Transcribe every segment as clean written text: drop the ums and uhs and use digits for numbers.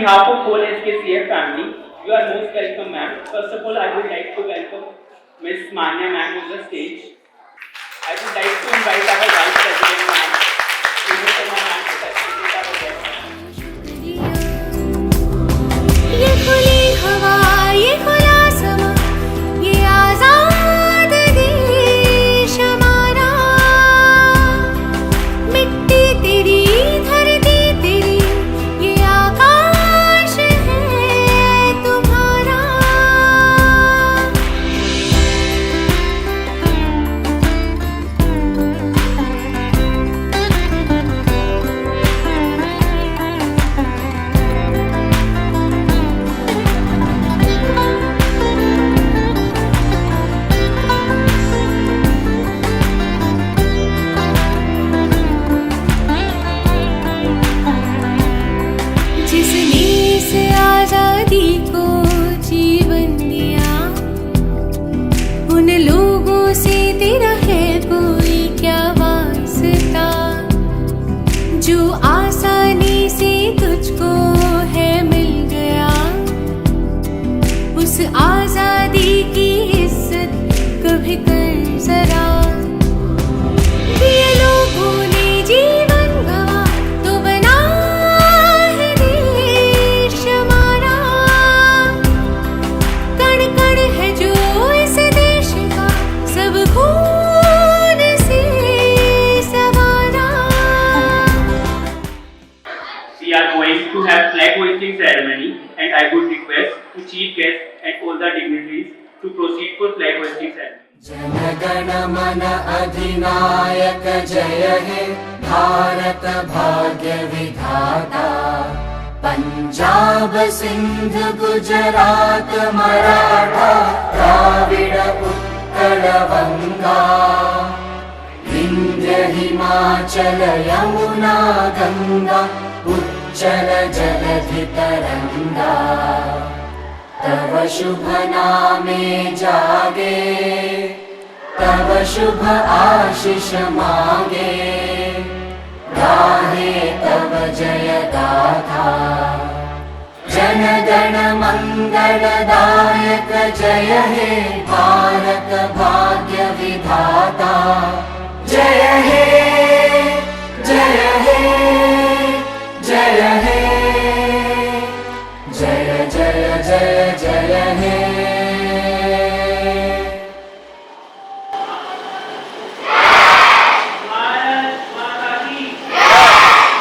behalf of whole SKCF family, you are most welcome, ma'am. First of all, I would like to welcome Miss Manya ma'am on the stage. I would like to invite our Vice President ma'am, Srinivasa ma'am, to facilitate our guest. ये खुली हवा, ये खुला समा, ये आजाद देश हमारा, मिट्टी तेरी, धरती तेरी, ये आकाश है तुम्हारा। जिसने इस आजादी को जीवन दिया, उन लोगों से तेरा है कोई क्या वास्ता, जो आसानी से तुझको है मिल गया, उस आजादी की इज्जत कभी कर जरा। ये लोगों ने जीवन गवा तो बना है देश हमारा, कण कण है जो इस देश का, सब खून से सवारा। We are going to have flag hoisting ceremony, and I would request to chief guest and all the dignitaries to proceed for flag hoisting ceremony. जनगण मन अधिनायक जय हे भारत भाग्य विधाता, पंजाब सिंध गुजरात मराठा द्राविड़ उत्कल बंगा, विंध्य हिमाचल यमुना गंगा उच्चल जलधि तरंगा, तव शुभ नामे जागे, तव शुभ आशीष मांगे, गाहे तव जय गाथा। जन गण मंगलदायक जय हे भारत भाग्य विधाता, जय हे जय हे जय हे जय जय जय जय हे। भारत माता की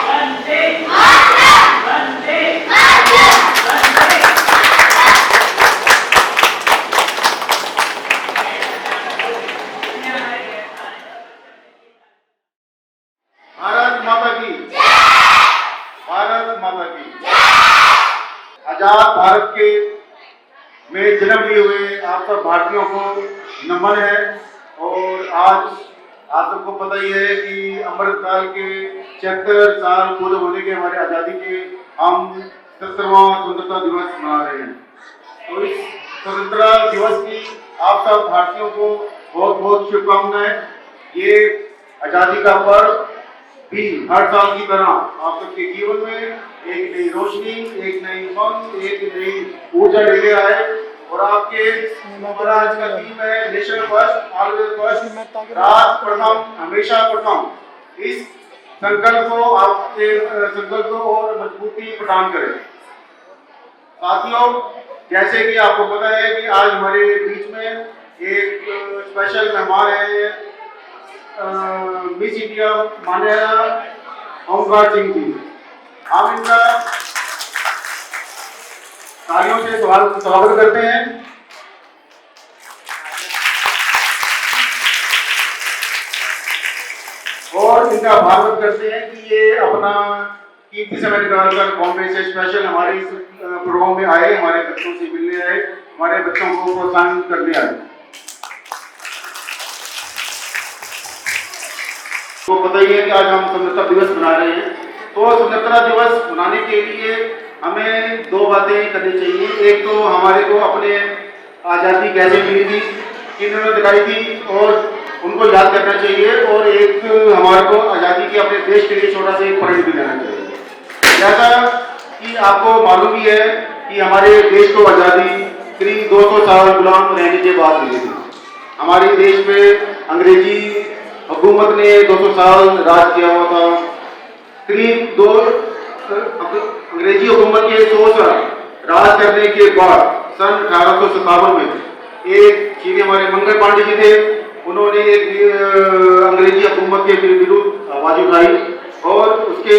वंदे वंदे वंदे। भारत माता की, भारत माता की। आजाद भारत के में जन्म लिए हुए आप सब भारतीयों को नमन है। और आज आप सबको पता ही है कि अमृतकाल के 76 साल पूरे होने के हमारे आज़ादी के हम 77वां स्वतंत्रता दिवस मना रहे हैं। तो इस स्वतंत्रता दिवस की आप सब भारतीयों को बहुत बहुत शुभकामनाएं। ये आज़ादी का पर्व भी हर साल की तरह आप सबके जीवन में एक नई रोशनी, एक नई उमंग, एक नई ऊर्जा लेके आए। और आपके हमारा आज का थीम है नेशन फर्स्ट, ऑलवेज फर्स्ट, राष्ट्र प्रथम, हमेशा प्रथम। इस संकल्प को आपके संकल्प को और मजबूती प्रदान करें। साथियों, जैसे कि आपको पता है कि आज हमारे बीच में एक स्पेशल मेहमान है, मिस इंडिया माननीय ओमकार सिंह जी। हम इनका तालियों से स्वागत करते हैं। और इनका आभार करते हैं कि ये अपना कीमती समय निकालकर बॉम्बे से स्पेशल हमारे इस प्रोग्राम में आए, हमारे बच्चों से मिलने आए, हमारे बच्चों को प्रोत्साहन करने आए। तो पता ही है कि आज हम स्वतंत्रता दिवस मना रहे हैं। तो स्वतंत्रता दिवस मनाने के लिए हमें दो बातें करनी चाहिए। एक तो हमारे को अपने आज़ादी कैसे मिली थी, किन्होंने दिलाई थी, और उनको याद करना चाहिए। और एक हमारे को आज़ादी के अपने देश के लिए छोटा सा एक पॉइंट भी लेना चाहिए। जैसा कि आपको मालूम ही है कि हमारे देश को आज़ादी करीब 200 साल गुलाम रहने के बाद मिली थी। हमारे देश में अंग्रेजी हुकूमत ने 200 साल राज किया हुआ था। करीब अंग्रेजी हुकूमत के 100 साल राज करने के बाद सन 1857 में एक श्री हमारे मंगल पांडे जी थे, उन्होंने एक अंग्रेजी हुकूमत के विरुद्ध आवाज उठाई और उसके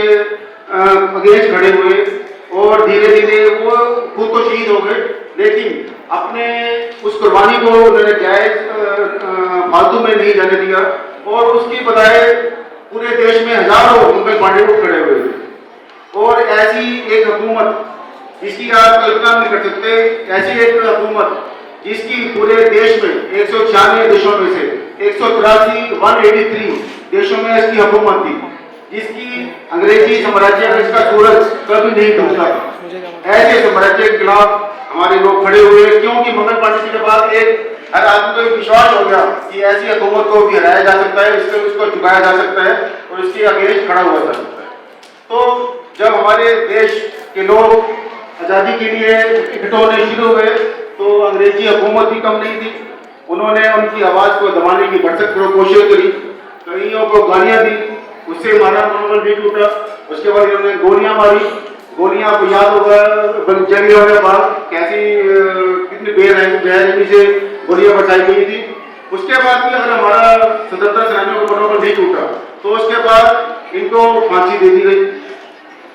अगेंस्ट खड़े हुए और धीरे धीरे वो खुद तो शहीद हो गए, लेकिन अपने उस कुर्बानी को उन्होंने जायज फालतू में नहीं जाने दिया और उसकी बजाय पूरे देश में हजारों मंगल पांडे को खड़े हुए थे। और ऐसी एक हुकूमत जिसकी आप कल्पना नहीं कर सकते, ऐसी एक हुकूमत जिसकी पूरे देश में 196 देशों में से 183 देशों में इसकी हुकूमत थी, जिसकी अंग्रेजी साम्राज्य का इसका सूरज कभी नहीं डूबता था। ऐसे साम्राज्य के खिलाफ हमारे लोग खड़े हुए, क्योंकि मंगल पांडे जी के बाद एक हर आदमी को विश्वास हो गया कि ऐसी हुकूमत को भी हराया जा सकता है, इससे उसको झुकाया जा सकता है और इसके अगेंस्ट खड़ा हुआ जा सकता है। तो जब हमारे देश के लोग आज़ादी के लिए इकट्ठे होने शुरू हुए तो अंग्रेजी हुकूमत भी कम नहीं थी, उन्होंने उनकी आवाज़ को दबाने की भरसक कोशिश करी, कईयों को गालियाँ दी, उससे हमारा मनोबल भी टूटा। उसके बाद उन्होंने गोलियाँ मारी, गोलियाँ आपको याद होगा जंग होने के बाद कैसी कितनी बेरहमी से गोलियाँ बचाई गई थी। उसके बाद भी अगर हमारा स्वतंत्रता सेनानियों का मनोबल नहीं टूटा तो उसके बाद इनको फांसी दे दी गई।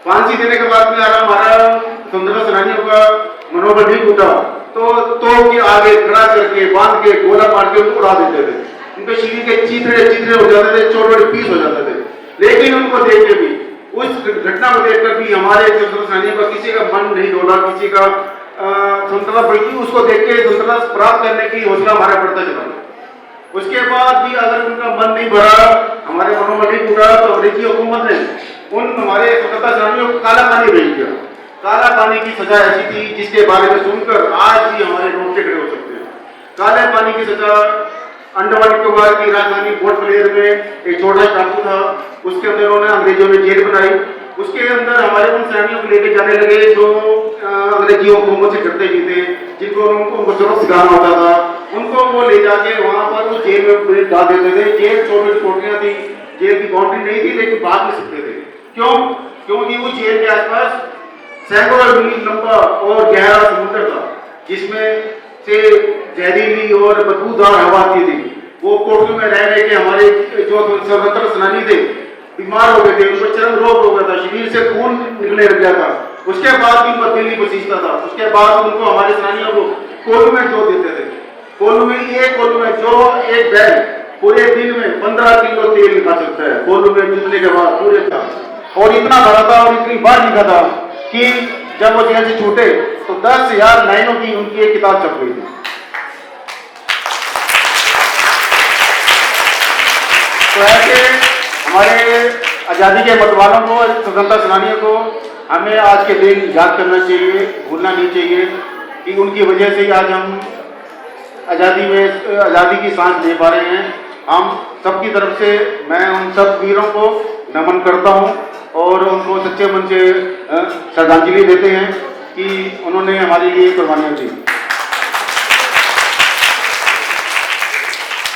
फांसी देने के बाद में हमारा स्वतंत्रता सेनानियों का मनोबल नहीं टूटा तो के आगे खड़ा करके बांध के गोला मार के उनको उड़ा देते थे, उनके शरीर के चिथड़े हो जाते थे, छोटे पीस हो जाते थे। लेकिन उनको देख के भी, उस घटना को देखकर भी हमारे स्वतंत्रता सेनानियों का किसी का मन नहीं डोला, किसी का स्वतंत्रता, बल्कि उसको देख के स्वतंत्रता प्राप्त करने की हौसला हमारा बढ़ता चला। उसके बाद भी अगर उनका मन नहीं भरा, हमारे मनोबल नहीं टूटा तो अंग्रेजी हुकूमत ने उन हमारे स्वतंत्रता सेनानियों को काला पानी भेज दिया। काला पानी की सजा ऐसी थी जिसके बारे में सुनकर आज भी हमारे रोंगटे खड़े हो सकते हैं। काले पानी की सजा अंडमान निकोबार की राजधानी पोर्ट ब्लेयर में एक छोटा टापू था, उसके अंदर उन्होंने अंग्रेजों ने जेल बनाई। उसके अंदर हमारे उन सेनानियों को लेके जाने लगे जो अंग्रेजी हुकूमत से डरते भी थे, जिनको उनको सबक सिखाना होता था, उनको वो ले जाके वहाँ पर उस जेल में डाल देते थे। जेल छोटी कोठरियाँ थी, जेल की बाउंड्री नहीं थी, लेकिन भाग नहीं सकते थे। क्यों? क्योंकि उस जेल के आसपास सैकड़ों मील लंबा और गहरा समुद्र था, जिसमें से जहरीली और बदबूदार हवा आती थी। वो कोठरी में रह रहे के हमारे जो स्वतंत्रता सेनानी थे बीमार हो गए थे, उनको चरम रोग हो गया था, शरीर से खून निकलने लग गया था। उसके बाद भी उनको दिल नहीं बसीजता था। उसके बाद उनको हमारे सेनानियों को कोल्हू में जो देते थे, कोल्हू में जो एक बैग पूरे दिन में 15 किलो तेल निकाल सकता है, कोल्हू में जुटने के बाद पूरे था। और इतना बड़ा था और इतनी बार लिखा था कि जब वो जेल से छूटे तो 10,000 लाइनों की उनकी एक किताब छप गई थी। तो ऐसे हमारे आज़ादी के मतवालों को, स्वतंत्रता सेनानियों को हमें आज के दिन याद करना चाहिए, भूलना नहीं चाहिए कि उनकी वजह से आज हम आज़ादी की सांस ले पा रहे हैं। हम सबकी तरफ से मैं उन सब वीरों को नमन करता हूं और उनको सच्चे मन से श्रद्धांजलि देते हैं कि उन्होंने हमारे लिए कुर्बानियां दी।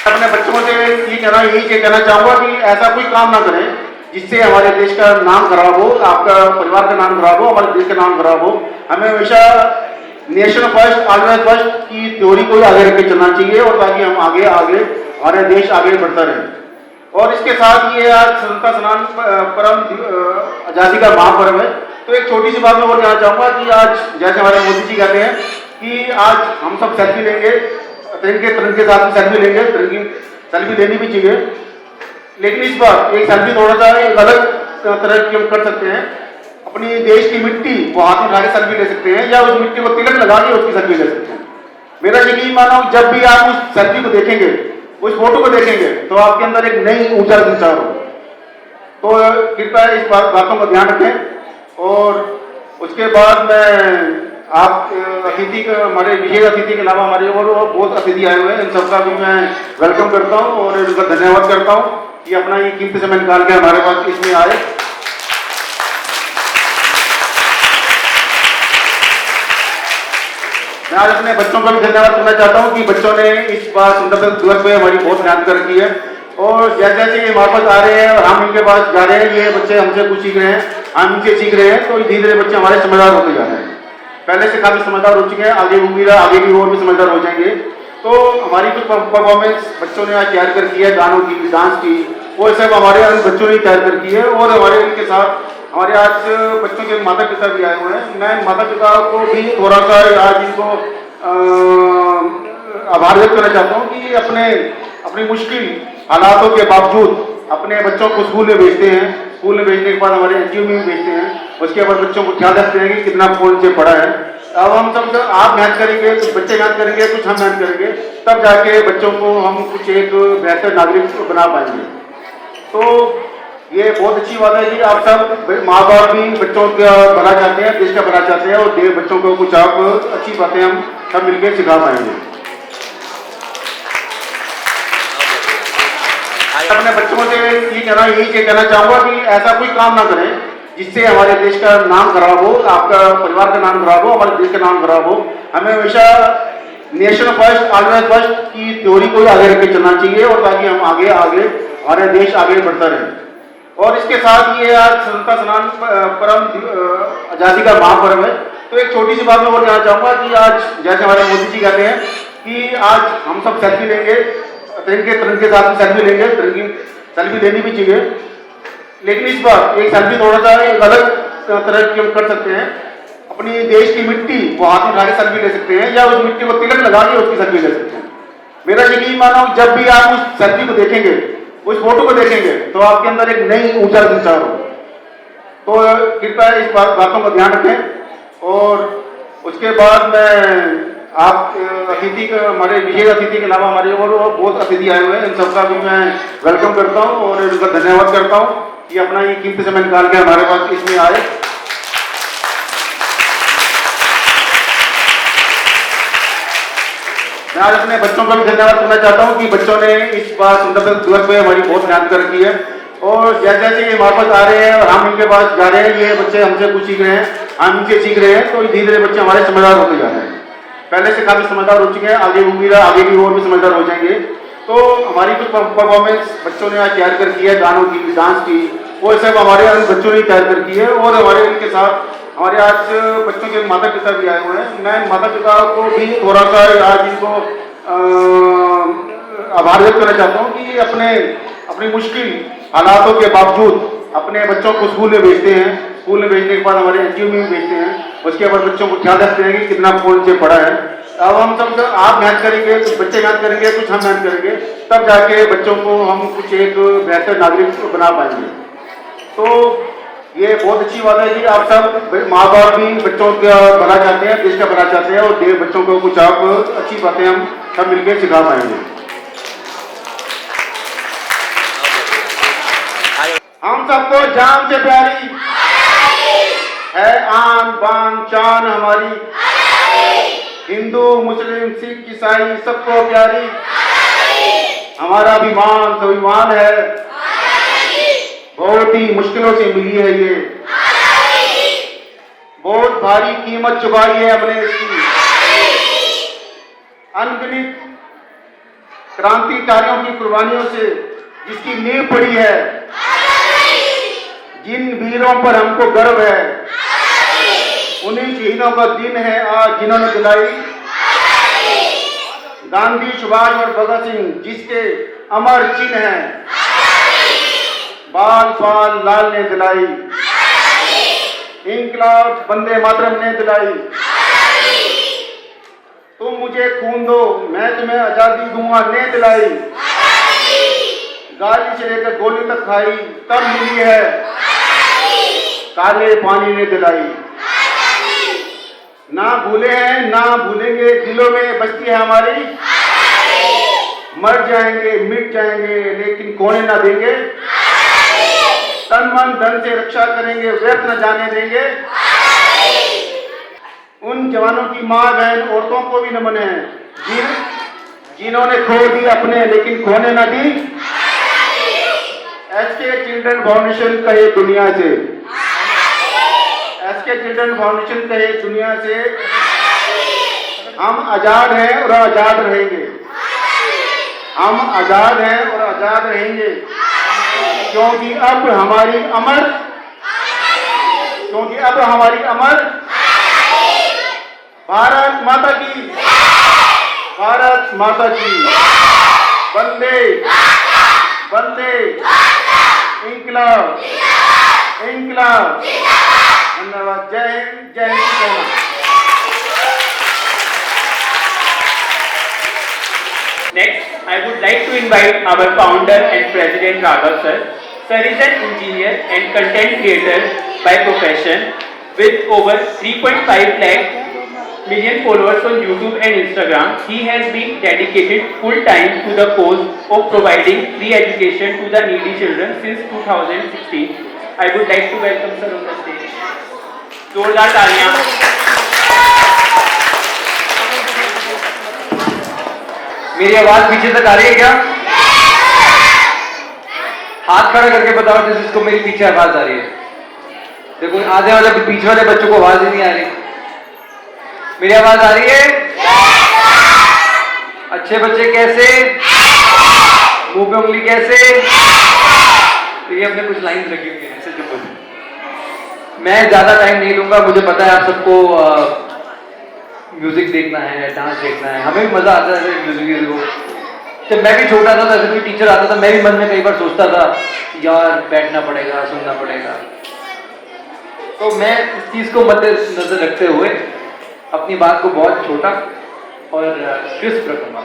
अपने बच्चों से यही कहना चाहूँगा कि ऐसा कोई काम ना करें जिससे हमारे देश का नाम खराब हो, आपका परिवार का नाम खराब हो, हमारे देश का नाम खराब हो। हमें हमेशा नेशन फर्स्ट, ऑलवेज फर्स्ट की थ्योरी को आगे रख के चलना चाहिए और ताकि हम आगे हमारे देश आगे बढ़ता रहे। और इसके साथ ये आज स्वतंत्रता सेनानी परम आज़ादी का महापर्व है। तो एक छोटी सी बात मैं और कहना चाहूँगा कि आज जैसे हमारे मोदी जी कहते हैं कि आज हम सब सेल्फी लेंगे, तिरंगे के साथ सेल्फी लेंगे, सेल्फी लेनी भी चाहिए, लेकिन इस बार एक सेल्फी थोड़ा सा एक अलग तरह की हम कर सकते हैं। अपनी देश की मिट्टी वो हाथ में उठा के सेल्फी ले सकते हैं या उस मिट्टी को तिलक लगा के उसकी सेल्फी ले सकते हैं। मेरा यकीन मानो जब भी आप उस सेल्फी को देखेंगे, उस फोटो को देखेंगे तो आपके अंदर एक नई ऊर्जा संचार हो। तो कृपया इस बातों का ध्यान रखें। और उसके बाद मैं आप अतिथि का, हमारे विशेष अतिथि के अलावा हमारे और बहुत अतिथि आए हुए हैं, इन सबका भी मैं वेलकम करता हूँ और इनका धन्यवाद करता हूँ कि अपना ये कीमती समय निकाल के हमारे पास इसमें आए। मैं आज अपने बच्चों का भी धन्यवाद करना चाहता हूँ कि बच्चों ने इस बार स्वतंत्रता दिवस में हमारी बहुत मेहनत कर की है और जैसे जैसे ये हमारे पास आ रहे हैं और हम इनके पास जा रहे हैं, ये बच्चे हमसे कुछ सीख रहे हैं, हम इनसे सीख रहे हैं, तो धीरे धीरे बच्चे हमारे समझदार होते जा रहे हैं। पहले से काफी समझदार हो चुके हैं, आगे उम्मीद है आगे भी और भी समझदार हो जाएंगे। तो हमारी कुछ परफॉर्मेंस बच्चों ने आज तैयार कर की है, गानों की, डांस की, वो सब हमारे बच्चों ने तैयार कर की है और हमारे इनके साथ हमारे आज बच्चों के माता पिता भी आए हुए हैं। मैं माता पिता को भी थोड़ा सा आज इनको आभार व्यक्त करना चाहता हूँ कि अपनी मुश्किल हालातों के बावजूद अपने बच्चों को स्कूल में भेजते हैं, स्कूल में भेजने के बाद हमारे एनजीओ में भी भेजते हैं, उसके बाद बच्चों को ख्याल रखते हैं कि कितना फोन से पढ़ा है। अब हम सब आप मेहनत करेंगे, कुछ बच्चे मेहनत करेंगे, कुछ हम मेहनत करेंगे, तब जाके बच्चों को हम कुछ एक बेहतर नागरिक बना पाएंगे। तो ये बहुत अच्छी बात है कि आप सब माँ बाप भी बच्चों का भला चाहते हैं, देश का भला चाहते हैं और बच्चों को कुछ आप अच्छी बातें हम सब मिलकर सिखा पाएंगे। अपने बच्चों से यही कहना चाहूंगा कि ऐसा कोई काम ना करें जिससे हमारे देश का नाम खराब हो, आपका परिवार का नाम खराब हो, हमारे देश का नाम खराब हो। हमें हमेशा नेशन फर्स्ट, ऑर्गेनाइज फर्स्ट की थ्योरी को आगे रख के चलना चाहिए और ताकि हम आगे हमारे देश आगे बढ़ता रहे। और इसके साथ ये आज स्वतंत्रता स्नान परम आजादी का महापर्व है, तो एक छोटी सी बात मैं और कहना चाहूंगा कि आज जैसे हमारे मोदी जी कहते हैं कि आज हम सब सेल्फी लेंगे, तिरंगे के साथ सेल्फी लेंगे, सेल्फी लेनी भी चाहिए, लेकिन इस बार एक सेल्फी थोड़ा सा एक अलग तरह की हम कर सकते हैं। अपनी देश की मिट्टी वो हाथ में उठा के सेल्फी ले सकते हैं या उस मिट्टी को तिलक लगा के उसकी सेल्फी ले सकते हैं। मेरा यकीन मानो जब भी आप उस सेल्फी को देखेंगे, उस फोटो को देखेंगे, तो आपके अंदर एक नई ऊर्जा संचार हो। तो कृपया इस बातों का ध्यान रखें। और उसके बाद मैं आप अतिथि का, हमारे विशेष अतिथि के अलावा हमारे और बहुत अतिथि आए हुए हैं, इन सबका भी मैं वेलकम करता हूं और इनका धन्यवाद करता हूं कि अपना ये कीमती समय निकाल के हमारे पास इसमें आए। मैं आज अपने बच्चों का भी धन्यवाद करना चाहता हूं कि बच्चों ने इस बार स्वतंत्रता दिवस में हमारी बहुत मेहनत कर की है और जैसे जैसे ये हमारे पास आ रहे हैं और हम इनके पास जा रहे हैं, ये बच्चे हमसे कुछ सीख रहे हैं, हम इनसे सीख रहे हैं, तो धीरे धीरे बच्चे हमारे समझदार होते जा रहे हैं। पहले से काफी समझदार हो चुके हैं, आगे उम्मीद है आगे भी और भी समझदार हो जाएंगे। तो हमारी कुछ परफॉर्मेंस बच्चों ने आज तैयार कर की है, गानों की, डांस की, वो सब हमारे बच्चों ने तैयार कर की है और हमारे इनके साथ हमारे आज बच्चों के माता पिता भी आए हुए हैं। मैं माता पिता को भी थोड़ा सा आज इनको आभार व्यक्त करना चाहता हूँ कि अपनी मुश्किल हालातों के बावजूद अपने बच्चों को स्कूल में भेजते हैं, स्कूल में भेजने के बाद हमारे एनजीओ में भी भेजते हैं, उसके बाद बच्चों को ख्याल रखते हैं कि कितना फोन से पढ़ा है। अब हम सब आप मेहनत करेंगे, कुछ बच्चे मेहनत करेंगे, कुछ हम मेहनत करेंगे, तब जाके बच्चों को हम कुछ एक बेहतर नागरिक बना पाएंगे। तो ये बहुत अच्छी बात है कि आप सब माँ बाप भी बच्चों का भला चाहते हैं, देश का भला चाहते हैं और बच्चों को कुछ आप अच्छी बातें हम सब मिलकर सिखा पाएंगे। हम सबको जान से प्यारी है आन बान शान हमारी, हिंदू मुस्लिम सिख ईसाई सबको प्यारी हमारा अभिमान स्वाभिमान है। बहुत ही मुश्किलों से मिली है ये, बहुत भारी कीमत चुकाई है हमने इसकी। अनगिनत क्रांतिकारियों की कुर्बानियों से जिसकी नींव पड़ी है, जिन वीरों पर हमको गर्व है, उन्हीं शहीदों का दिन है आज जिन्होंने दिलाई गांधी, सुभाष और भगत सिंह जिसके अमर चिन्ह हैं, बाल बाल लाल ने दिलाई, इंकलाब वंदे मातरम ने दिलाई। तुम मुझे खून दो मैं तुम्हें आजादी दूंगा ने दिलाई। गाली से लेकर गोली तक खाई तब मिली है, काले पानी ने दिलाई। ना भूले हैं ना भूलेंगे, दिलों में बसती है हमारी। मर जाएंगे मिट जाएंगे लेकिन खोने ना देंगे, तन मन धन से रक्षा करेंगे व्यर्थ न जाने देंगे। उन जवानों की माँ बहन औरतों को भी नमन है जिन्होंने खो दी अपने लेकिन खोने न दी। एसके चिल्ड्रन फाउंडेशन कहे दुनिया से, एसके चिल्ड्रन फाउंडेशन कहे दुनिया से हम आजाद हैं और आजाद रहेंगे। हम आजाद हैं और आजाद रहेंगे क्योंकि अब हमारी अमर भारत माता की, भारत माता की। वंदे वंदे इंकलाब इंकलाब। धन्यवाद। जय हिंद, जय Hind. Next, I would like to invite our founder and president Raghav sir. Sir is an engineer and content creator by profession with over 3.5 lakh million followers on YouTube and Instagram. He has been dedicated full time to the cause of providing free education to the needy children since 2016. I would like to welcome sir on the stage. जोरदार तालियां। मेरी आवाज पीछे तक आ रही है क्या? हाथ खड़ा करके बताओ जिसको मेरी पीछे आवाज आ रही है। देखो आधे वाले पीछे वाले बच्चों को आवाज ही नहीं आ रही। मेरी आवाज आ रही है? अच्छे बच्चे कैसे? मुंह पे उंगली कैसे? तो ये हमने कुछ लाइन रखी हुई है ऐसे जो बोले। मैं ज्यादा टाइम नहीं लूंगा। मुझे पता है आप सबको म्यूजिक देखना है, डांस देखना है। हमें भी मजा आता है म्यूजिक को। जब मैं भी छोटा था तो ऐसे कोई टीचर आता था, मैं भी मन में कई बार सोचता था यार बैठना पड़ेगा, सुनना पड़ेगा। तो मैं इस चीज को मद्देनजर रखते हुए अपनी बात को बहुत छोटा और क्रिस्प रखूंगा।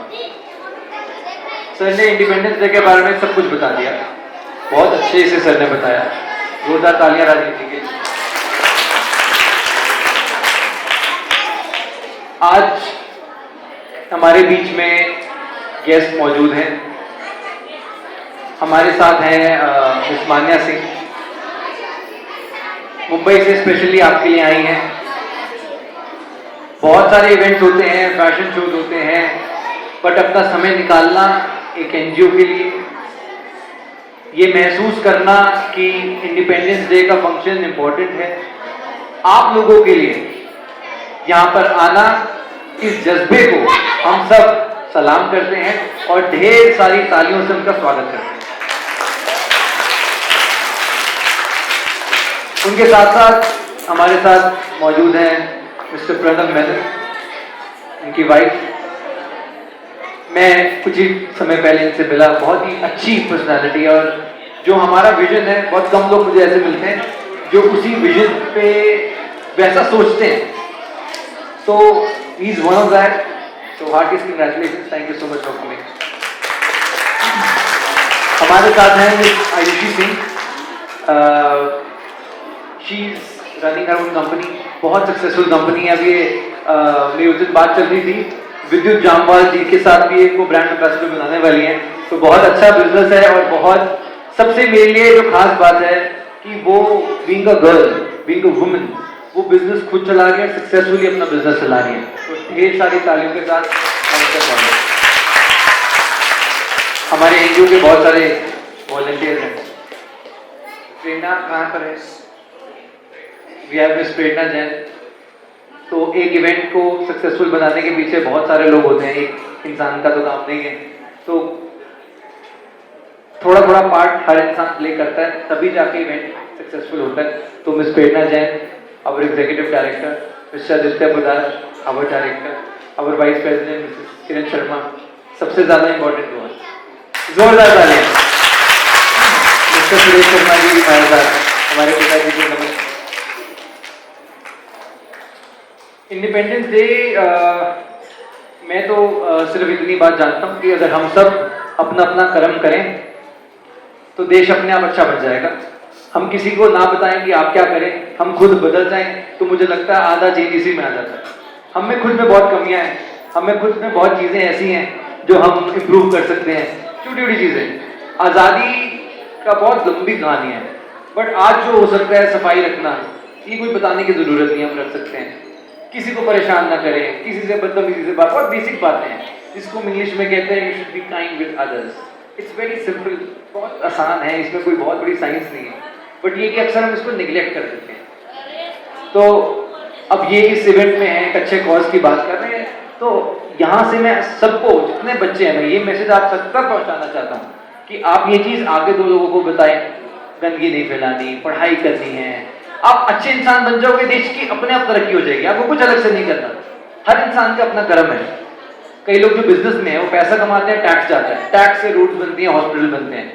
सर ने इंडिपेंडेंस डे के बारे में सब कुछ बता दिया, बहुत अच्छे से सर ने बताया। जोरदार तालियां राजनीति के। आज हमारे बीच में गेस्ट मौजूद हैं। हमारे साथ हैं मिस मान्या सिंह, मुंबई से स्पेशली आपके लिए आई हैं। बहुत सारे इवेंट्स होते हैं, फैशन शोज होते हैं, बट अपना समय निकालना एक एनजीओ के लिए, ये महसूस करना कि इंडिपेंडेंस डे का फंक्शन इम्पोर्टेंट है, आप लोगों के लिए यहाँ पर आना, इस जज्बे को हम सब सलाम करते हैं और ढेर सारी तालियों से उनका स्वागत करते हैं। उनके साथ साथ हमारे साथ मौजूद हैं मिस्टर प्रणब मेनन, उनकी वाइफ। मैं कुछ ही समय पहले इनसे मिला, बहुत ही अच्छी पर्सनालिटी है और जो हमारा विजन है, बहुत कम लोग मुझे ऐसे मिलते हैं जो उसी विजन पे वैसा सोचते हैं। So he is one of that. So heartiest congratulations. Thank you so much for coming. हमारे साथ हैं miss Ayushi Singh. She is running her own company, बहुत सक्सेसफुल कंपनी है। अभी मेरी उस दिन बात चल रही थी, विद्युत जामवाल जी के साथ भी एक वो ब्रांड एम्बेसडर बनाने वाली हैं। तो बहुत अच्छा बिजनेस है और बहुत सबसे मेरे लिए जो खास बात है कि वो being a girl, being a woman, वो बिजनेस खुद चला रही है, सक्सेसफुली अपना बिजनेस चला रही है। तो ढेर सारी तालियों के साथ हमारे एनजीओ के बहुत सारे वॉलंटियर हैं। प्रेरणा कहाँ पर है? वी हैव मिस प्रेरणा जैन। तो एक इवेंट को सक्सेसफुल बनाने के पीछे बहुत सारे लोग होते हैं, एक इंसान का तो काम नहीं है। तो थोड़ा थोड़ा पार्ट हर इंसान प्ले करता है, तभी जाके इवेंट सक्सेसफुल होता है। तो miss Prerna Jain, our executive director, Mr. Aditya Budar, our director, our vice president, Mrs. Kiran Sharma, सबसे ज्यादा इम्पोर्टेंट हुआ, जोरदार तालियां। मिस्टर सुरेश शर्मा जी भी हमारे साथ, हमारे पिताजी को नमस्कार। इंडिपेंडेंस डे मैं तो सिर्फ इतनी बात जानता हूँ कि अगर हम सब अपना अपना कर्म करें तो देश अपने आप अच्छा बन जाएगा। हम किसी को ना बताएं कि आप क्या करें, हम खुद बदल जाएं तो मुझे लगता है आधा चेंज इसी में आ जाता है। हम में खुद में बहुत कमियां हैं, हमें खुद में बहुत चीजें ऐसी हैं जो हम इम्प्रूव कर सकते हैं, छोटी छोटी चीजें। आज़ादी का बहुत लंबी कहानी है, बट आज जो हो सकता है सफाई रखना, ये कोई बताने की जरूरत नहीं, हम रख सकते हैं। किसी को परेशान ना करें, किसी से बदतमीजी से बात, बहुत बेसिक बातें हैं जिसको हम इंग्लिश में कहते हैं you should be kind with others. It's very simple, बहुत आसान है, इसमें कोई बहुत बड़ी साइंस नहीं है, बट ये कि अक्सर हम इसको निगलेक्ट कर देते हैं। तो अब ये इस इवेंट में है, एक अच्छे कॉज की बात कर रहे हैं, तो यहाँ से मैं सबको, जितने बच्चे हैं, मैं ये मैसेज आप तक पहुँचाना चाहता हूँ कि आप ये चीज़ आगे 2 लोगों को बताएं, गंदगी नहीं फैलानी, पढ़ाई करनी है। आप अच्छे इंसान बन जाओगे, देश की अपने आप तरक्की हो जाएगी, आपको कुछ अलग से नहीं करना। हर इंसान का अपना कर्म है। कई लोग जो बिजनेस में है वो पैसा कमाते हैं, टैक्स जाता है, टैक्स से रोड्स बनती हैं, हॉस्पिटल बनते हैं।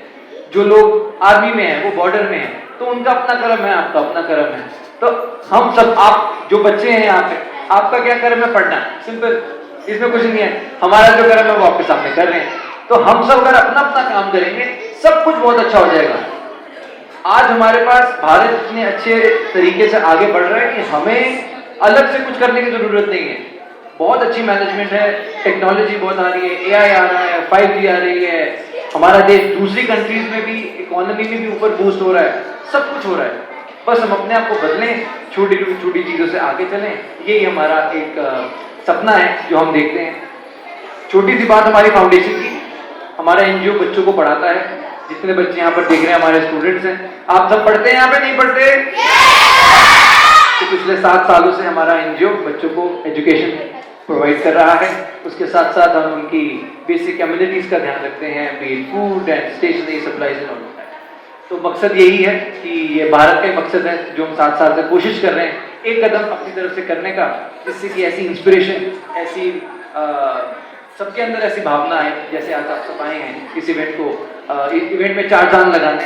जो लोग आर्मी में है वो बॉर्डर में है, तो उनका अपना कर्म है, आपका अपना कर्म है। तो हम सब, आप जो बच्चे हैं यहाँ पे, आपका क्या कर्म है? पढ़ना, सिंपल, इसमें कुछ नहीं है। हमारा जो कर्म है वो आपके सामने कर रहे हैं। तो हम सब अगर अपना अपना काम करेंगे, सब कुछ बहुत अच्छा हो जाएगा। आज हमारे पास भारत इतने अच्छे तरीके से आगे बढ़ रहा है कि हमें अलग से कुछ करने की जरूरत नहीं है। बहुत अच्छी मैनेजमेंट है, टेक्नोलॉजी बहुत आ रही है, AI आ रहा है, 5G आ रही है, हमारा देश दूसरी कंट्रीज में भी, इकोनॉमी में भी ऊपर बूस्ट हो रहा है, सब कुछ हो रहा है। बस हम अपने आप को बदलें, छोटी छोटी चीज़ों से आगे चलें, यही हमारा एक सपना है जो हम देखते हैं। छोटी सी बात हमारी फाउंडेशन की, हमारा NGO बच्चों को पढ़ाता है। जितने बच्चे यहाँ पर देख रहे हैं हमारे स्टूडेंट्स हैं, आप सब पढ़ते हैं यहाँ पे, नहीं पढ़ते? तो पिछले 7 सालों से हमारा NGO बच्चों को एजुकेशन प्रोवाइड कर रहा है। उसके साथ साथ हम उनकी बेसिक कम्युनिटीज़ का ध्यान रखते हैं, be food and stationery supplies and all. तो मकसद यही है कि ये भारत का ही मकसद है जो हम 7 साल से कोशिश कर रहे हैं, एक कदम अपनी तरफ से करने का, जिससे कि ऐसी इंस्पिरेशन, ऐसी सबके अंदर ऐसी भावना है, जैसे आज आप सब आए हैं इस इवेंट को, इस इवेंट में 4 चांद लगाने,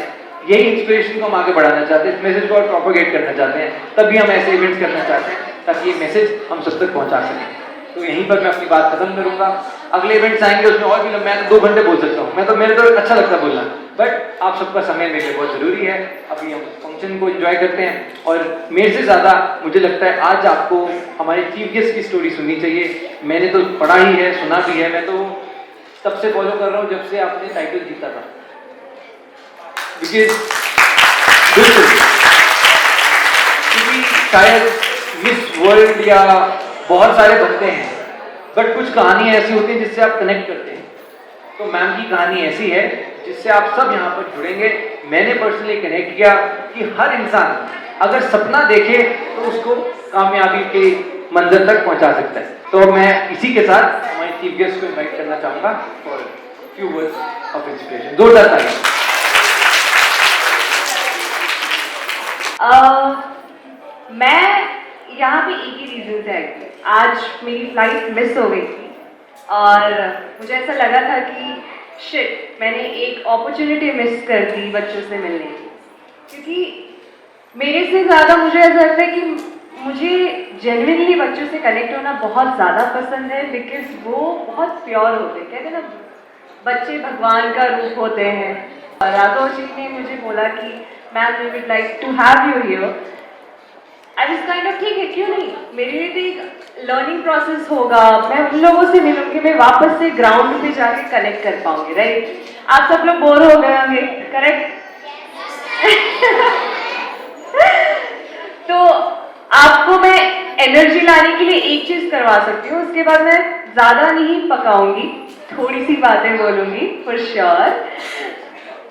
यही इंस्पिरेशन को हम आगे बढ़ाना चाहते हैं, इस मैसेज को और प्रोपोगेट करना चाहते हैं। तभी हम ऐसे इवेंट्स करना चाहते हैं ताकि ये मैसेज हम सब तक पहुंचा सकें। तो यहीं पर मैं अपनी बात खत्म करूंगा। अगले इवेंट्स आएंगे, उसमें और भी मैं तो 2 घंटे बोल सकता हूँ, मैं तो, मेरे तो अच्छा लगता है बोलना, बट आप सबका समय मेरे लिए बहुत ज़रूरी है। अभी हम फंक्शन को एंजॉय करते हैं, और मेरे से ज़्यादा मुझे लगता है आज आपको हमारे चीफ गेस्ट की स्टोरी सुननी चाहिए। मैंने तो पढ़ा ही है, सुना भी है, मैं तो तब से फॉलो कर रहा हूँ जब से आपने टाइटल जीता था। बिल्कुल, क्योंकि शायद मिस वर्ल्ड या बहुत सारे बनते हैं, बट कुछ कहानियाँ ऐसी होती हैं जिससे आप कनेक्ट करते हैं। तो मैम की कहानी ऐसी है जिससे आप सब यहाँ पर जुड़ेंगे। मैंने पर्सनली कनेक्ट किया कि हर इंसान अगर सपना देखे तो उसको कामयाबी के मंजिल तक पहुँचा सकता है। तो मैं इसी के साथ हमारे चीफ गेस्ट को इन्वाइट करना चाहूँगा for few words of inspiration. जोरदार तालियां। मैं यहाँ पे एक ही रीज़न से आई थी। आज मेरी फ्लाइट मिस हो गई थी और मुझे ऐसा लगा था कि शिट, मैंने एक अपॉर्चुनिटी मिस कर दी बच्चों से मिलने की। क्योंकि मेरे से ज़्यादा मुझे ऐसा लगता है कि मुझे जेन्युइनली बच्चों से कनेक्ट होना बहुत ज़्यादा पसंद है, बिकॉज वो बहुत प्योर होते हैं। कहते हैं ना, बच्चे भगवान का रूप होते हैं। और राघव जी ने मुझे बोला कि ma'am we would like to have you here. I was kind of, ठीक है, क्यों नहीं, मेरे लिए तो एक लर्निंग प्रोसेस होगा, मैं उन लोगों से मिलूंगी, मैं वापस से ग्राउंड पे जाके कनेक्ट कर पाऊंगी, राइट? आप सब लोग बोर हो गए होंगे, करेक्ट? तो आपको मैं एनर्जी लाने के लिए एक चीज करवा सकती हूँ, उसके बाद मैं ज्यादा नहीं पकाऊंगी, थोड़ी सी बातें बोलूंगी फॉर श्योर।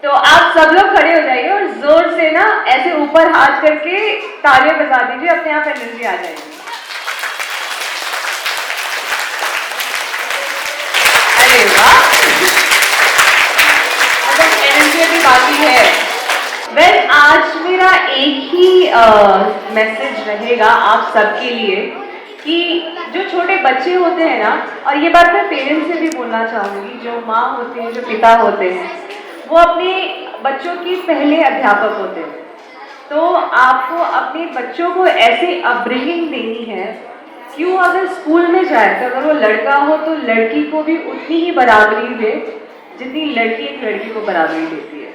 तो आप सब लोग खड़े हो जाइए और जोर से ना ऐसे ऊपर हाथ करके तालियां बजा दीजिए, अपने आप एनर्जी आ जाएगी। अरे वाह, मतलब एनर्जी अभी बाकी है। वेल, आज मेरा एक ही मैसेज रहेगा आप सबके लिए कि जो छोटे बच्चे होते हैं ना, और ये बात मैं पेरेंट्स से भी बोलना चाहूँगी, जो माँ होते हैं, जो पिता होते हैं, वो अपने बच्चों की पहले अध्यापक होते हैं। तो आपको अपने बच्चों को ऐसे अपब्रिंगिंग देनी है कि वो अगर स्कूल में जाए तो अगर वो लड़का हो तो लड़की को भी उतनी ही बराबरी दे जितनी लड़की एक लड़की को बराबरी देती है।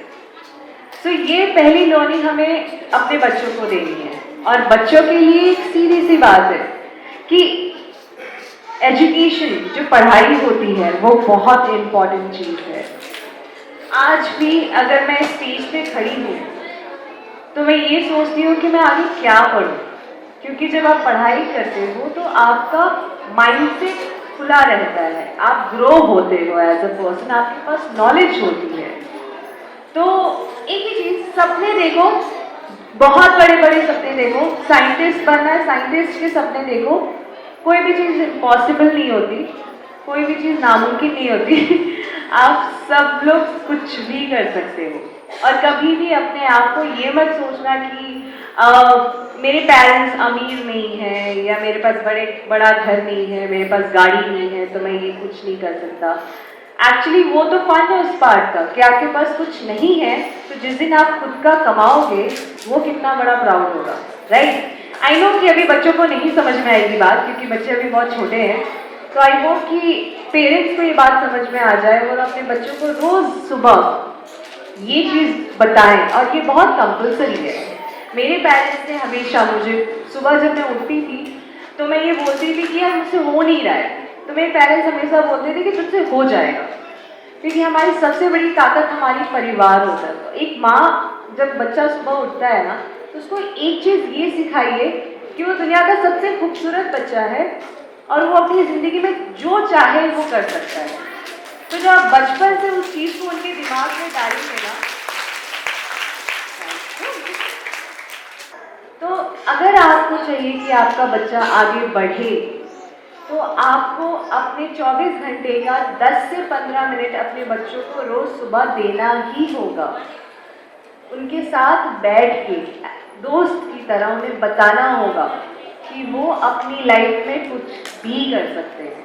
तो ये पहली लर्निंग हमें अपने बच्चों को देनी है। और बच्चों के लिए एक सीधी सी बात है कि एजुकेशन, जो पढ़ाई होती है, वो बहुत इम्पॉर्टेंट चीज़ है। आज भी अगर मैं स्टेज पे खड़ी हूँ तो मैं ये सोचती हूँ कि मैं आगे क्या पढ़ूँ, क्योंकि जब आप पढ़ाई करते हो तो आपका माइंडसेट खुला रहता है, आप ग्रो होते हो एज अ पर्सन, आपके पास नॉलेज होती है। तो एक ही चीज़, सपने देखो, बहुत बड़े बड़े सपने देखो। साइंटिस्ट बनना है, साइंटिस्ट के सपने देखो, कोई भी चीज़ इम्पॉसिबल नहीं होती, कोई भी चीज़ नामुमकिन नहीं होती। आप सब लोग कुछ भी कर सकते हो और कभी भी अपने आप को ये मत सोचना कि मेरे पेरेंट्स अमीर नहीं है या मेरे पास बड़ा घर नहीं है, मेरे पास गाड़ी नहीं है तो मैं ये कुछ नहीं कर सकता। एक्चुअली वो तो फन है उस पार्ट का कि आपके पास कुछ नहीं है, तो जिस दिन आप खुद का कमाओगे वो कितना बड़ा प्राउड होगा, राइट? आई नो कि अभी बच्चों को नहीं समझ में आएगी बात, क्योंकि बच्चे अभी बहुत छोटे हैं, तो आई होप कि पेरेंट्स को ये बात समझ में आ जाए और अपने बच्चों को रोज़ सुबह ये चीज़ बताएं, और ये बहुत कंपल्सरी है। मेरे पेरेंट्स ने हमेशा मुझे सुबह जब मैं उठती थी तो मैं ये बोलती थी कि यार मुझसे हो नहीं रहा है, तो मेरे पेरेंट्स हमेशा बोलते थे कि तुझसे हो जाएगा, क्योंकि हमारी सबसे बड़ी ताकत हमारी परिवार होता है। तो एक माँ जब बच्चा सुबह उठता है ना, तो उसको एक चीज़ ये सिखाइए कि वो दुनिया का सबसे खूबसूरत बच्चा है और वो अपनी ज़िंदगी में जो चाहे वो कर सकता है। तो जब आप बचपन से उस चीज़ को उनके दिमाग में डालेंगे ना, तो अगर आपको चाहिए कि आपका बच्चा आगे बढ़े, तो आपको अपने 24 घंटे का 10 से 15 मिनट अपने बच्चों को रोज़ सुबह देना ही होगा। उनके साथ बैठ के दोस्त की तरह उन्हें बताना होगा कि वो अपनी लाइफ में कुछ भी कर सकते हैं,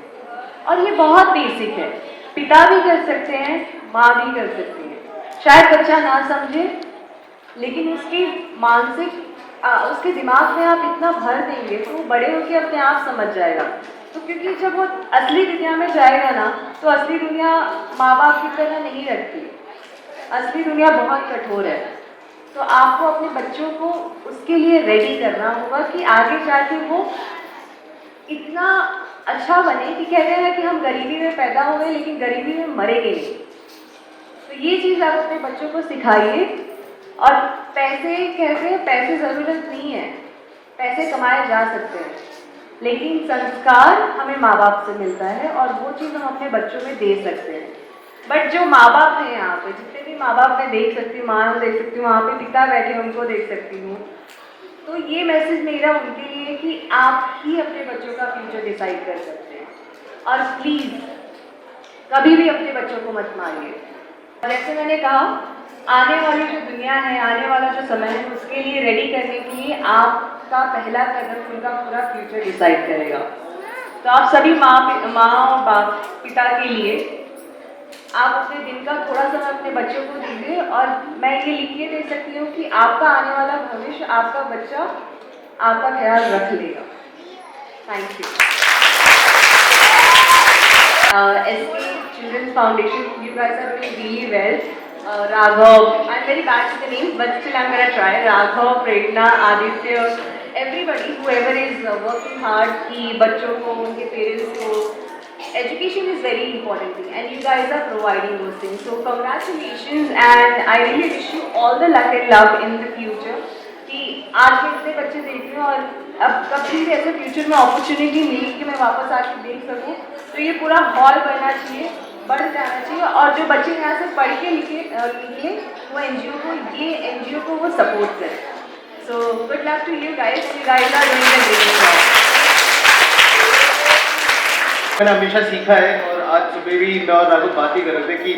और ये बहुत बेसिक है। पिता भी कर सकते हैं, माँ भी कर सकती है। शायद बच्चा ना समझे, लेकिन उसकी मानसिक उसके दिमाग में आप इतना भर देंगे तो वो बड़े होकर अपने आप समझ जाएगा। तो क्योंकि जब वो असली दुनिया में जाएगा ना, तो असली दुनिया माँ बाप की तरह नहीं रखती, असली दुनिया बहुत कठोर है। तो आपको अपने बच्चों को उसके लिए रेडी करना होगा कि आगे जाके वो इतना अच्छा बने कि कहते हैं कि हम गरीबी में पैदा हुए लेकिन गरीबी में मरेंगे नहीं। तो ये चीज़ आप अपने बच्चों को सिखाइए। और पैसे कहते हैं, पैसे ज़रूरत नहीं है, पैसे कमाए जा सकते हैं, लेकिन संस्कार हमें माँ बाप से मिलता है और वो चीज़ हम अपने बच्चों में दे सकते हैं। बट जो माँ बाप हैं यहाँ पे, जितने भी माँ बाप मैं देख सकती हूँ, माँ को देख सकती हूँ, वहाँ पे पिता बैठे उनको देख सकती हूँ, तो ये मैसेज मेरा उनके लिए कि आप ही अपने बच्चों का फ्यूचर डिसाइड कर सकते हैं। और प्लीज़ कभी भी अपने बच्चों को मत मारिए। जैसे मैंने कहा, आने वाली जो दुनिया है, आने वाला जो समय है, उसके लिए रेडी करने के लिए आपका पहला कदम उनका पूरा फ्यूचर डिसाइड करेगा। तो आप सभी माँ और बाप पिता के लिए आप अपने दिन का थोड़ा समय अपने बच्चों को दीजिए, और मैं ये लिख के दे सकती हूँ कि आपका आने वाला भविष्य, आपका बच्चा आपका ख्याल रख लेगा। Thank you. SK Children's Foundation, you guys are doing really well. Raghav, I'm very bad with the names, but still I'm gonna try. Raghav, Prerna, Aditya, everybody, whoever is working hard कि बच्चों को, उनके parents को, education is very important thing, and you guys are providing those things. So congratulations, and I really wish you all the luck and love in the future. कि आज मैं इतने बच्चे देख रही हूँ और अब कभी भी ऐसे फ्यूचर में अपॉर्चुनिटी मिली कि मैं वापस आके देख सकूँ, तो ये पूरा हॉल बनना चाहिए, बढ़ जाना चाहिए, और जो बच्चे यहाँ से पढ़ के निकले वो NGO को वो सपोर्ट करें। So good luck to you guys, you guys are doing a great job. मैंने हमेशा सीखा है, और आज सुबह भी मैं और राघव बात ही कर रहे थे कि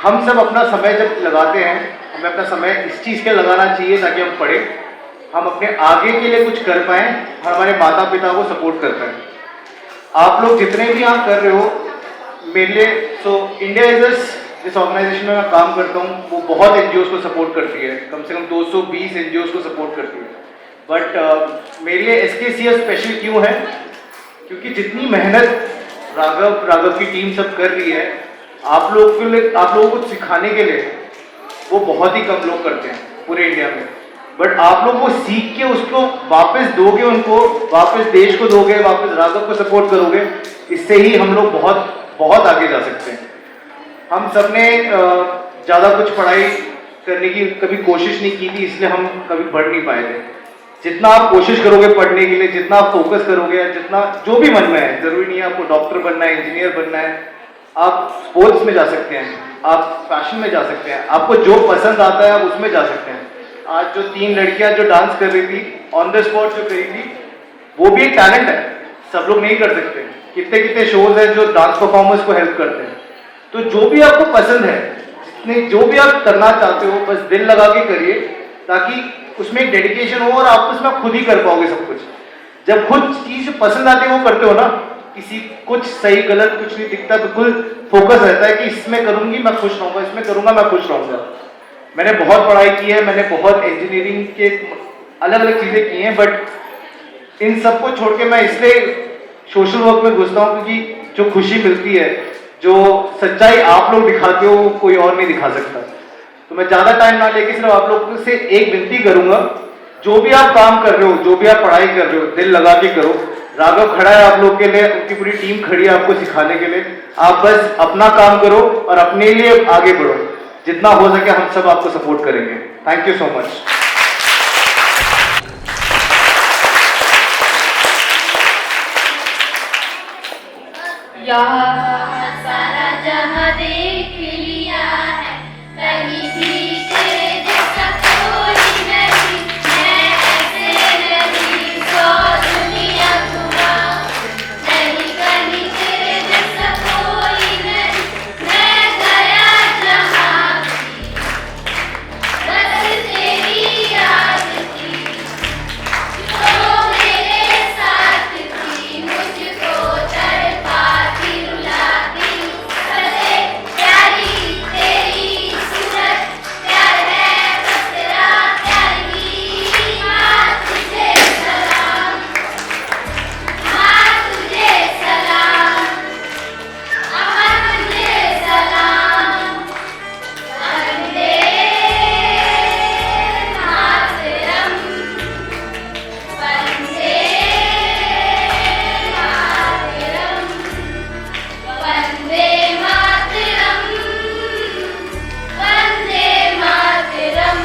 हम सब अपना समय जब लगाते हैं, हमें अपना समय इस चीज़ के लगाना चाहिए ताकि हम पढ़ें, हम अपने आगे के लिए कुछ कर पाएँ, हमारे माता पिता को सपोर्ट कर पाएँ। आप लोग जितने भी यहाँ कर रहे हो मेरे लिए, सो इंडिया इजर्स जिस ऑर्गेनाइजेशन में मैं काम करता हूँ वो बहुत NGOs को सपोर्ट करती है, कम से कम 220 NGOs को सपोर्ट करती है। बट मेरे लिए SKCF स्पेशल क्यों है, क्योंकि जितनी मेहनत राघव की टीम सब कर रही है, आप लोगों को सिखाने के लिए वो बहुत ही कम लोग करते हैं पूरे इंडिया में। बट आप लोग वो सीख के उसको वापस दोगे, उनको वापस देश को दोगे, वापस राघव को सपोर्ट करोगे, इससे ही हम लोग बहुत बहुत आगे जा सकते हैं। हम सब ने ज़्यादा कुछ पढ़ाई करने की कभी कोशिश नहीं की थी, इसलिए हम कभी बढ़ नहीं पाए थे। जितना आप कोशिश करोगे पढ़ने के लिए, जितना आप फोकस करोगे, जितना जो भी मन में है, ज़रूरी नहीं है आपको डॉक्टर बनना है, इंजीनियर बनना है, आप स्पोर्ट्स में जा सकते हैं, आप फैशन में जा सकते हैं, आपको जो पसंद आता है आप उसमें जा सकते हैं। आज जो 3 लड़कियां जो डांस कर रही थी ऑन द स्पॉट जो करी थी, वो भी एक टैलेंट है। सब लोग नहीं कर सकते। कितने कितने शोज हैं जो डांस परफॉर्मर्स को हेल्प करते हैं। तो जो भी आपको पसंद है, जितने जो भी आप करना चाहते हो, बस दिल लगा के करिए, ताकि उसमें एक डेडिकेशन हो और आप उसमें खुद ही कर पाओगे सब कुछ। जब खुद चीज पसंद आती है वो करते हो ना, किसी कुछ सही गलत कुछ नहीं दिखता, बिल्कुल फोकस रहता है कि इसमें करूंगी मैं खुश रहूंगा, इसमें करूंगा मैं खुश रहूंगा। मैंने बहुत पढ़ाई की है, मैंने बहुत इंजीनियरिंग के अलग अलग चीजें की हैं, बट इन सबको छोड़ के मैं इसलिए सोशल वर्क में घुसता हूँ क्योंकि जो खुशी मिलती है, जो सच्चाई आप लोग दिखाते हो, कोई और नहीं दिखा सकता। तो मैं ज्यादा टाइम ना लेके सिर्फ आप लोगों से एक विनती करूंगा, जो भी आप काम कर रहे हो, जो भी आप पढ़ाई कर रहे हो, दिल लगा के करो। राघव खड़ा है आप लोग के लिए, उनकी पूरी टीम खड़ी है आपको सिखाने के लिए। आप बस अपना काम करो और अपने लिए आगे बढ़ो। जितना हो सके हम सब आपको सपोर्ट करेंगे। Thank you so much. यहाँ सारा जहाँ देख लिया है, कहीं भी तेरे जैसा कोई नहीं। मैं ऐसे नहीं सौ दुनिया घुमा, नहीं कहीं तेरे जैसा कोई नहीं। मैं गया जहाँ भी, बस तेरी याद थी, जो मेरे साथ थी, मुझको तड़पाती रुलाती। बसे प्यारी तेरी सूरत, प्यार है बस तेरा प्यार ही। माँ तुझे सलाम, माँ तुझे सलाम, अम्मा तुझे सलाम। Vande Mataram, Vande Mataram, Vande Mataram, Vande Mataram,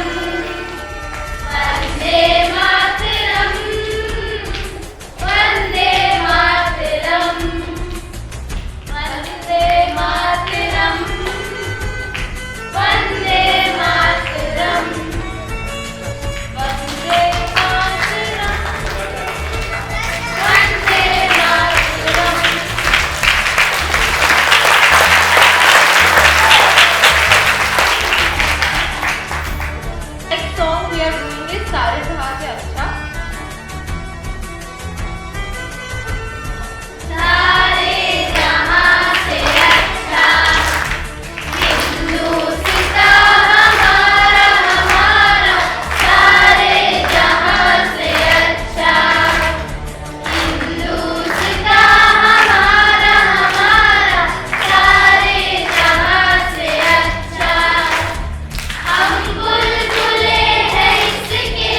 Vande Mataram, Vande Mataram, Vande Mataram, Vande Mataram, Vande Mataram, Vande Mataram. Next song we are doing is सारे जहां से अच्छा। सारे जहां से अच्छा, हिंदुस्तां हमारा हमारा। सारे जहां से अच्छा, हिंदुस्तां हमारा हमारा। सारे जहां से अच्छा, हम बुलबुले हैं इसके,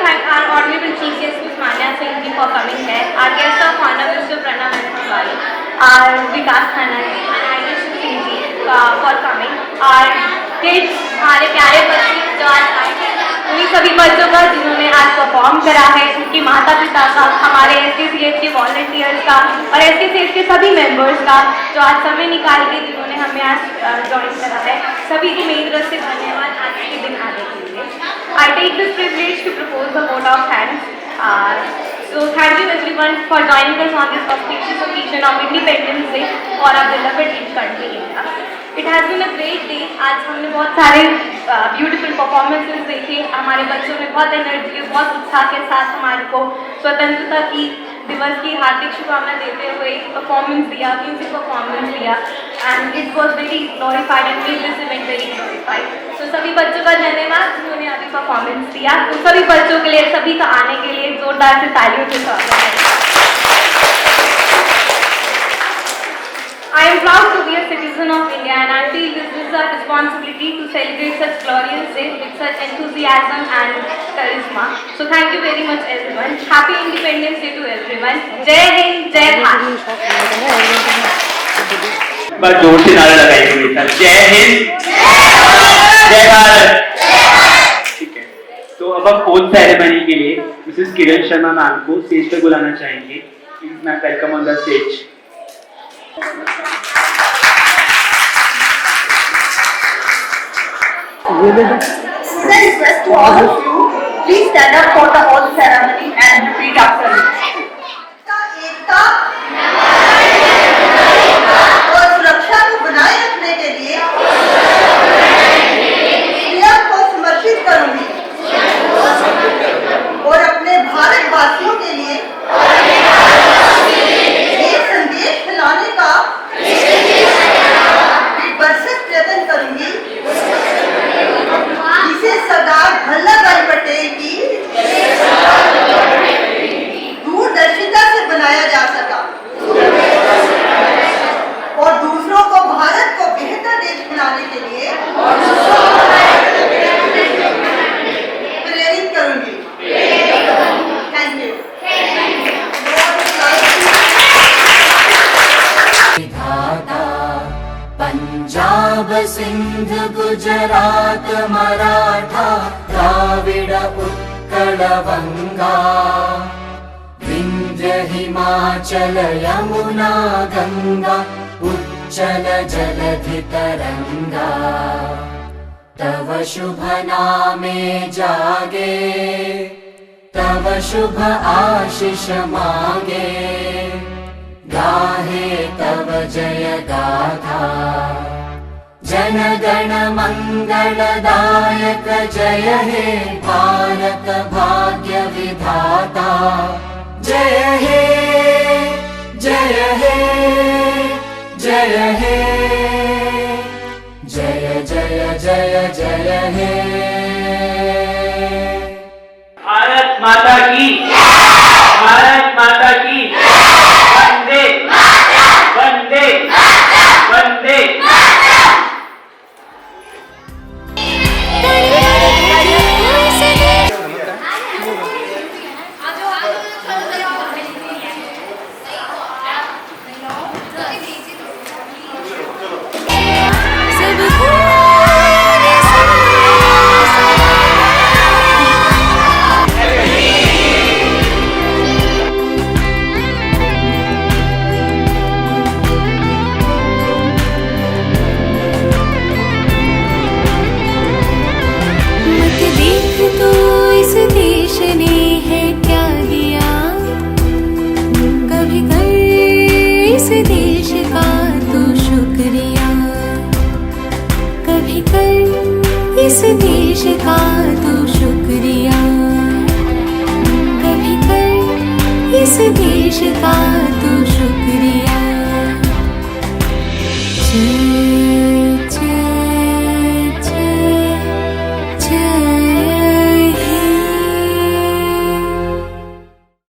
thank our honorable chief guest Ms. Manya Singh ji for coming here. Our guest of honor Mr. Pranav Tiwari, our Vikas Khanna ji and Ayush Singh ji for coming. Our kids, हमारे प्यारे बच्चे जो आज आए हैं, उन्हीं सभी बच्चों का जिन्होंने आज परफॉर्म करा है, उनके माता पिता का, हमारे SKCH के वॉलंटियर्स का और SKCH के सभी मेंबर्स का जो आज समय निकाल के जिन्होंने हमें आज ज्वाइन करा है, सभी को मेरी तरफ से धन्यवाद आज के दिन आने के लिए. I take this privilege to propose the vote of thanks. So thank you everyone for joining us on this auspicious occasion of Independence Day for our beloved country India. It has been a great day. आज हमने बहुत सारे beautiful performances देखे. हमारे बच्चों ने बहुत energy, बहुत उत्साह के साथ हमारे को स्वतंत्रता की दिवस की हार्दिक शुभकामना देते हुए परफॉर्मेंस दिया, म्यूजिक परफॉर्मेंस दिया and it was very glorified and made this event very glorified. तो सभी बच्चों का धन्यवाद जिन्होंने अभी परफॉर्मेंस दिया. तो सभी बच्चों के लिए, सभी का आने के लिए जोरदार से तालियों से स्वागत है. I am proud to be a citizen of India and I feel this is our responsibility to celebrate such glorious day with such enthusiasm and charisma. So thank you very much everyone. Happy Independence Day to everyone. Jai Hind, Jai Bharat. बस जोर से नारा लगाएंगे मेरे साथ. जय हिंद, जय भारत. ठीक है, तो अब हम ओथ सेरेमनी के लिए मिसेस किरण शर्मा मैम को स्टेज पर बुलाना चाहेंगे. Please ma'am, welcome on the stage. Would I request to all of you, please stand up for the oath ceremony and repeat after me. एकता और सुरक्षा को बनाए रखने के लिए स्वयं को समर्पित करूंगी और अपने भारतवासियों के लिए एक संदेश फैलाने का भरसक प्रयत्न करूंगी जिसे सरदार वल्लभभाई पटेल की दूरदर्शिता से बनाया जा सका और दूसरों को भारत को बेहतर देश बनाने के लिए प्रेरित करूंगी. Thank you. पंजाब सिंध गुजरात मराठा द्राविड उत्कल बंगा विंध्य हिमाचल यमुना गंगा उच्चल जलधि तरंगा तव शुभ नामे जागे तव शुभ आशीष मांगे गाहे तव जय गाथा जन गण मंगलदायक जय हे भारत भाग्य विधाता जय हे जय हे जय हे जय जय जय जय हे.